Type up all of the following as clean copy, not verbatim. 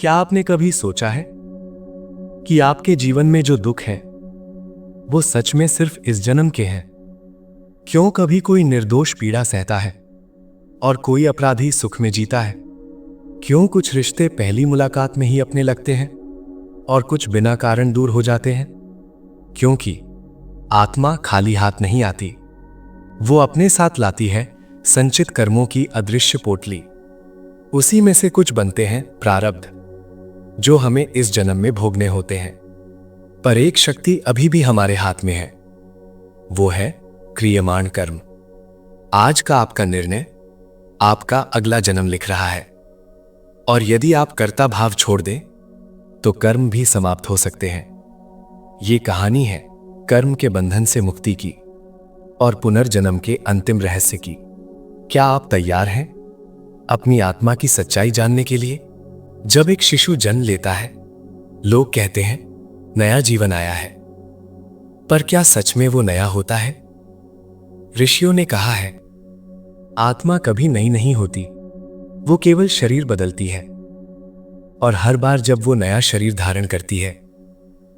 क्या आपने कभी सोचा है कि आपके जीवन में जो दुख है वो सच में सिर्फ इस जन्म के हैं? क्यों कभी कोई निर्दोष पीड़ा सहता है और कोई अपराधी सुख में जीता है? क्यों कुछ रिश्ते पहली मुलाकात में ही अपने लगते हैं और कुछ बिना कारण दूर हो जाते हैं? क्योंकि आत्मा खाली हाथ नहीं आती, वो अपने साथ लाती है संचित कर्मों की अदृश्य पोटली। उसी में से कुछ बनते हैं प्रारब्ध, जो हमें इस जन्म में भोगने होते हैं। पर एक शक्ति अभी भी हमारे हाथ में है, वो है क्रियमाण कर्म। आज का आपका निर्णय आपका अगला जन्म लिख रहा है, और यदि आप कर्ता भाव छोड़ दें तो कर्म भी समाप्त हो सकते हैं। ये कहानी है कर्म के बंधन से मुक्ति की और पुनर्जन्म के अंतिम रहस्य की। क्या आप तैयार हैं अपनी आत्मा की सच्चाई जानने के लिए? जब एक शिशु जन्म लेता है, लोग कहते हैं नया जीवन आया है, पर क्या सच में वो नया होता है? ऋषियों ने कहा है, आत्मा कभी नई नहीं होती, वो केवल शरीर बदलती है। और हर बार जब वो नया शरीर धारण करती है,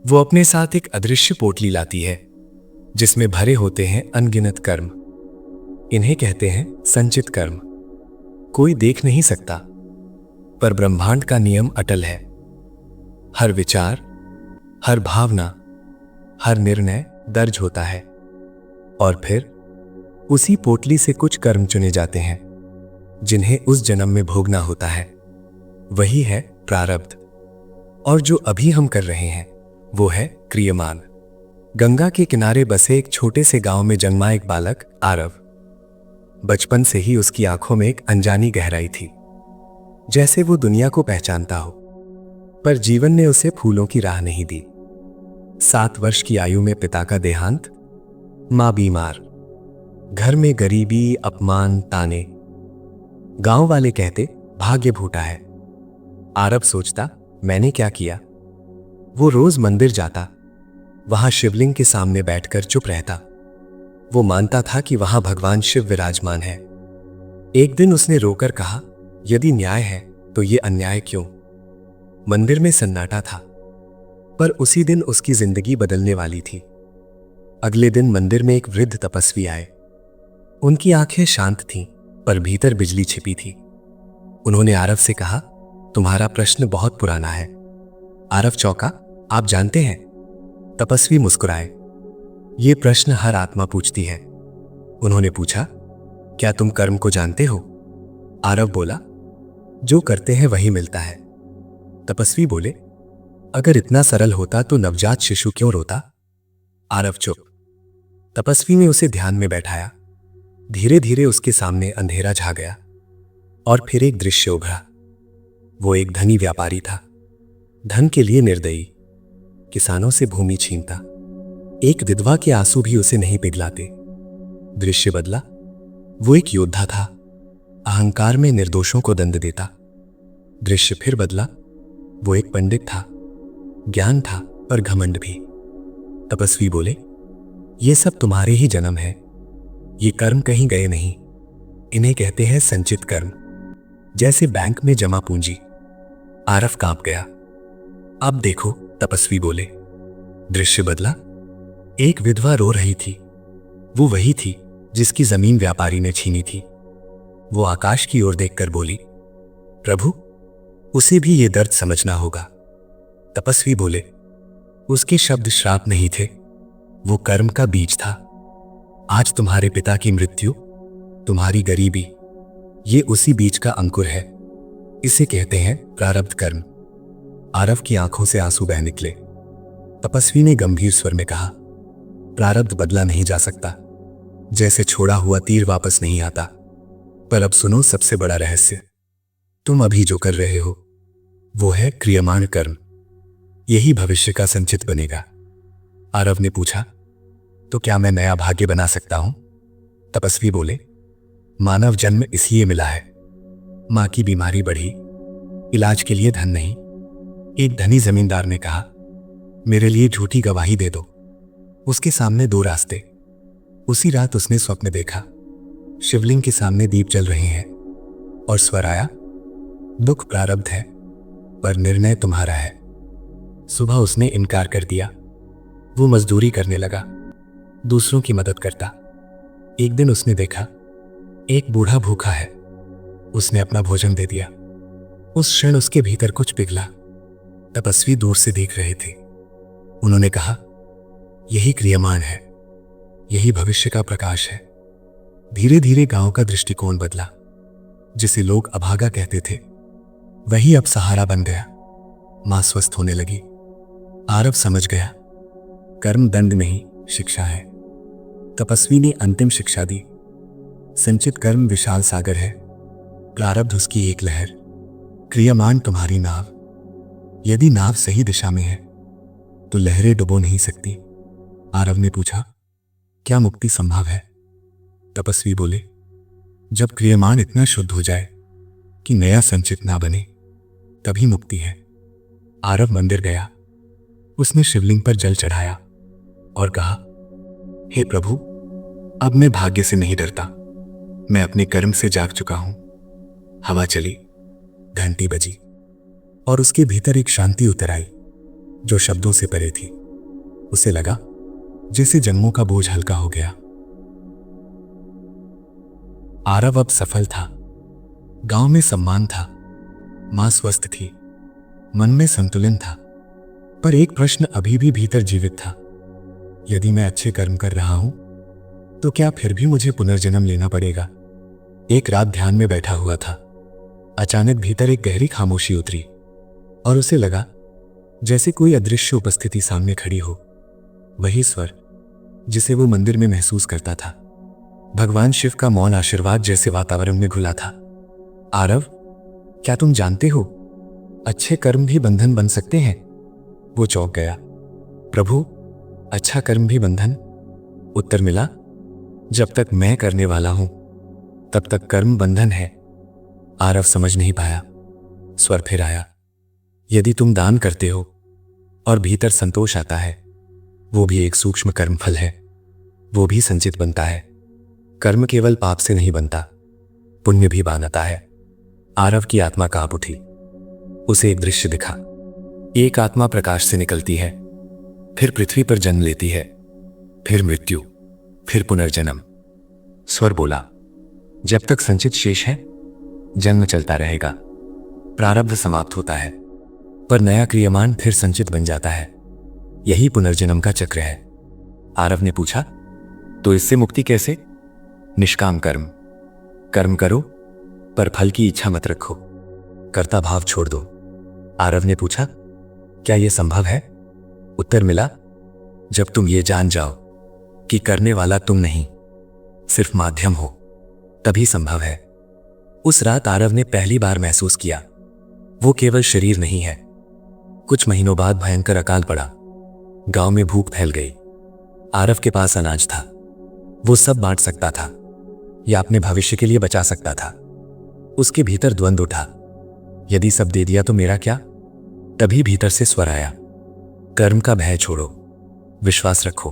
वो अपने साथ एक अदृश्य पोटली लाती है, जिसमें भरे होते हैं अनगिनत कर्म। इन्हें कहते हैं संचित कर्म। कोई देख नहीं सकता, पर ब्रह्मांड का नियम अटल है। हर विचार, हर भावना, हर निर्णय दर्ज होता है, और फिर उसी पोटली से कुछ कर्म चुने जाते हैं जिन्हें उस जन्म में भोगना होता है। वही है प्रारब्ध। और जो अभी हम कर रहे हैं वो है क्रियमान। गंगा के किनारे बसे एक छोटे से गांव में जन्मा एक बालक आरव। बचपन से ही उसकी आंखों में एक अनजानी गहराई थी, जैसे वो दुनिया को पहचानता हो, पर जीवन ने उसे फूलों की राह नहीं दी। 7 वर्ष की आयु में पिता का देहांत, मां बीमार, घर में गरीबी, अपमान, ताने। गांव वाले कहते भाग्य भूटा है। आरव सोचता, मैंने क्या किया? वो रोज मंदिर जाता, वहां शिवलिंग के सामने बैठकर चुप रहता। वो मानता था कि वहां भगवान शिव विराजमान है। एक दिन उसने रोकर कहा, यदि न्याय है तो ये अन्याय क्यों? मंदिर में सन्नाटा था, पर उसी दिन उसकी जिंदगी बदलने वाली थी। अगले दिन मंदिर में एक वृद्ध तपस्वी आए। उनकी आंखें शांत थीं, पर भीतर बिजली छिपी थी। उन्होंने आरव से कहा, तुम्हारा प्रश्न बहुत पुराना है। आरव चौंका, आप जानते हैं? तपस्वी मुस्कुराए, ये प्रश्न हर आत्मा पूछती है। उन्होंने पूछा, क्या तुम कर्म को जानते हो? आरव बोला, जो करते हैं वही मिलता है। तपस्वी बोले, अगर इतना सरल होता तो नवजात शिशु क्यों रोता? आरव चुप। तपस्वी ने उसे ध्यान में बैठाया। धीरे धीरे उसके सामने अंधेरा छा गया, और फिर एक दृश्य उभरा। वो एक धनी व्यापारी था, धन के लिए निर्दयी, किसानों से भूमि छीनता। एक विधवा के आंसू भी उसे नहीं पिघलाते। दृश्य बदला। वो एक योद्धा था, अहंकार में निर्दोषों को दंड देता। दृश्य फिर बदला। वो एक पंडित था, ज्ञान था पर घमंड भी। तपस्वी बोले, ये सब तुम्हारे ही जन्म है, ये कर्म कहीं गए नहीं। इन्हें कहते हैं संचित कर्म, जैसे बैंक में जमा पूंजी। आरव कांप गया। अब देखो, तपस्वी बोले। दृश्य बदला। एक विधवा रो रही थी। वो वही थी जिसकी जमीन व्यापारी ने छीनी थी। वो आकाश की ओर देखकर बोली, प्रभु, उसे भी ये दर्द समझना होगा। तपस्वी बोले, उसके शब्द श्राप नहीं थे, वो कर्म का बीज था। आज तुम्हारे पिता की मृत्यु, तुम्हारी गरीबी, ये उसी बीज का अंकुर है। इसे कहते हैं प्रारब्ध कर्म। आरव की आंखों से आंसू बह निकले। तपस्वी ने गंभीर स्वर में कहा, प्रारब्ध बदला नहीं जा सकता, जैसे छोड़ा हुआ तीर वापस नहीं आता। पर अब सुनो सबसे बड़ा रहस्य। तुम अभी जो कर रहे हो वो है क्रियमाण कर्म। यही भविष्य का संचित बनेगा। आरव ने पूछा, तो क्या मैं नया भाग्य बना सकता हूं? तपस्वी बोले, मानव जन्म इसलिए मिला है। मां की बीमारी बढ़ी, इलाज के लिए धन नहीं। एक धनी जमींदार ने कहा, मेरे लिए झूठी गवाही दे दो। उसके सामने 2 रास्ते। उसी रात उसने स्वप्न देखा, शिवलिंग के सामने दीप जल रहे हैं, और स्वर आया, दुख प्रारब्ध है, पर निर्णय तुम्हारा है। सुबह उसने इनकार कर दिया। वो मजदूरी करने लगा, दूसरों की मदद करता। एक दिन उसने देखा एक बूढ़ा भूखा है। उसने अपना भोजन दे दिया। उस क्षण उसके भीतर कुछ पिघला। तपस्वी दूर से देख रहे थे। उन्होंने कहा, यही क्रियमाण है, यही भविष्य का प्रकाश है। धीरे धीरे गांव का दृष्टिकोण बदला। जिसे लोग अभागा कहते थे वही अब सहारा बन गया। मां स्वस्थ होने लगी। आरव समझ गया, कर्म दंड नहीं, शिक्षा है। तपस्वी ने अंतिम शिक्षा दी। संचित कर्म विशाल सागर है, प्रारब्ध उसकी एक लहर। क्रियमाण तुम्हारी नाव। यदि नाव सही दिशा में है तो लहरें डुबो नहीं सकती। आरव ने पूछा, क्या मुक्ति संभव है? तपस्वी बोले, जब क्रियमाण इतना शुद्ध हो जाए कि नया संचित ना बने, तभी मुक्ति है। आरव मंदिर गया। उसने शिवलिंग पर जल चढ़ाया और कहा, हे प्रभु, अब मैं भाग्य से नहीं डरता। मैं अपने कर्म से जाग चुका हूं। हवा चली, घंटी बजी और उसके भीतर एक शांति उतर आई जो शब्दों से परे थी। उसे लगा जैसे जन्मों का बोझ हल्का हो गया। आरव अब सफल था। गांव में सम्मान था, मां स्वस्थ थी, मन में संतुलन था। पर एक प्रश्न अभी भी भीतर जीवित था, यदि मैं अच्छे कर्म कर रहा हूं तो क्या फिर भी मुझे पुनर्जन्म लेना पड़ेगा? एक रात ध्यान में बैठा हुआ था। अचानक भीतर एक गहरी खामोशी उतरी और उसे लगा जैसे कोई अदृश्य उपस्थिति सामने खड़ी हो। वही स्वर जिसे वो मंदिर में महसूस करता था। भगवान शिव का मौन आशीर्वाद जैसे वातावरण में घुला था। आरव, क्या तुम जानते हो, अच्छे कर्म भी बंधन बन सकते हैं? वो चौंक गया। प्रभु, अच्छा कर्म भी बंधन? उत्तर मिला, जब तक मैं करने वाला हूं तब तक कर्म बंधन है। आरव समझ नहीं पाया। स्वर फिर आया, यदि तुम दान करते हो और भीतर संतोष आता है, वो भी एक सूक्ष्म कर्म फल है, वो भी संचित बनता है। कर्म केवल पाप से नहीं बनता, पुण्य भी बनता है। आरव की आत्मा कांप उठी। उसे एक दृश्य दिखा। एक आत्मा प्रकाश से निकलती है, फिर पृथ्वी पर जन्म लेती है, फिर मृत्यु, फिर पुनर्जन्म। स्वर बोला, जब तक संचित शेष है जन्म चलता रहेगा। प्रारब्ध समाप्त होता है पर नया क्रियमाण फिर संचित बन जाता है। यही पुनर्जन्म का चक्र है। आरव ने पूछा, तो इससे मुक्ति कैसे? निष्काम कर्म। कर्म करो पर फल की इच्छा मत रखो, कर्ता भाव छोड़ दो। आरव ने पूछा, क्या यह संभव है? उत्तर मिला, जब तुम ये जान जाओ कि करने वाला तुम नहीं, सिर्फ माध्यम हो, तभी संभव है। उस रात आरव ने पहली बार महसूस किया, वो केवल शरीर नहीं है। कुछ महीनों बाद भयंकर अकाल पड़ा। गांव में भूख फैल गई। आरव के पास अनाज था, वो सब बांट सकता था या अपने भविष्य के लिए बचा सकता था। उसके भीतर द्वंद्व उठा, यदि सब दे दिया तो मेरा क्या? तभी भीतर से स्वर आया, कर्म का भय छोड़ो, विश्वास रखो।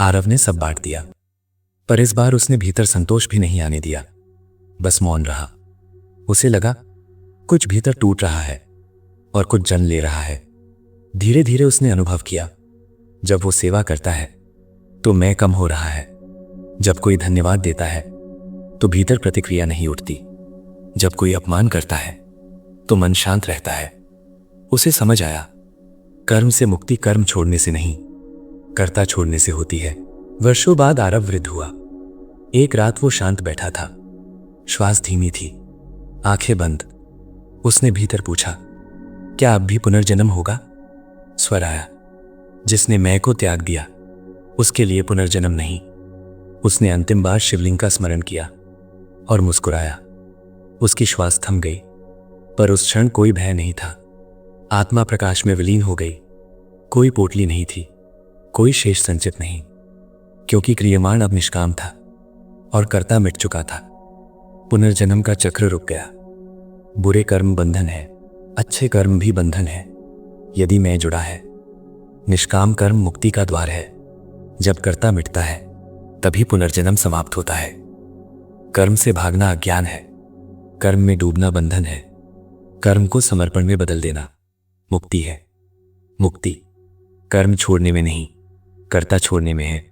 आरव ने सब बांट दिया, पर इस बार उसने भीतर संतोष भी नहीं आने दिया, बस मौन रहा। उसे लगा कुछ भीतर टूट रहा है और कुछ जन्म ले रहा है। धीरे धीरे उसने अनुभव किया, जब वो सेवा करता है तो मैं कम हो रहा है। जब कोई धन्यवाद देता है तो भीतर प्रतिक्रिया नहीं उठती। जब कोई अपमान करता है तो मन शांत रहता है। उसे समझ आया, कर्म से मुक्ति कर्म छोड़ने से नहीं, कर्ता छोड़ने से होती है। वर्षों बाद आरव वृद्ध हुआ। एक रात वो शांत बैठा था, श्वास धीमी थी, आंखें बंद। उसने भीतर पूछा, क्या अब भी पुनर्जन्म होगा? स्वर आया, जिसने मैं को त्याग दिया उसके लिए पुनर्जन्म नहीं। उसने अंतिम बार शिवलिंग का स्मरण किया और मुस्कुराया। उसकी श्वास थम गई, पर उस क्षण कोई भय नहीं था। आत्मा प्रकाश में विलीन हो गई। कोई पोटली नहीं थी, कोई शेष संचित नहीं, क्योंकि क्रियमाण अब निष्काम था और कर्ता मिट चुका था। पुनर्जन्म का चक्र रुक गया। बुरे कर्म बंधन है, अच्छे कर्म भी बंधन है, यदि मैं जुड़ा है। निष्काम कर्म मुक्ति का द्वार है। जब कर्ता मिटता है तभी पुनर्जन्म समाप्त होता है। कर्म से भागना अज्ञान है, कर्म में डूबना बंधन है। कर्म को समर्पण में बदल देना मुक्ति है। मुक्ति कर्म छोड़ने में नहीं, कर्ता छोड़ने में है।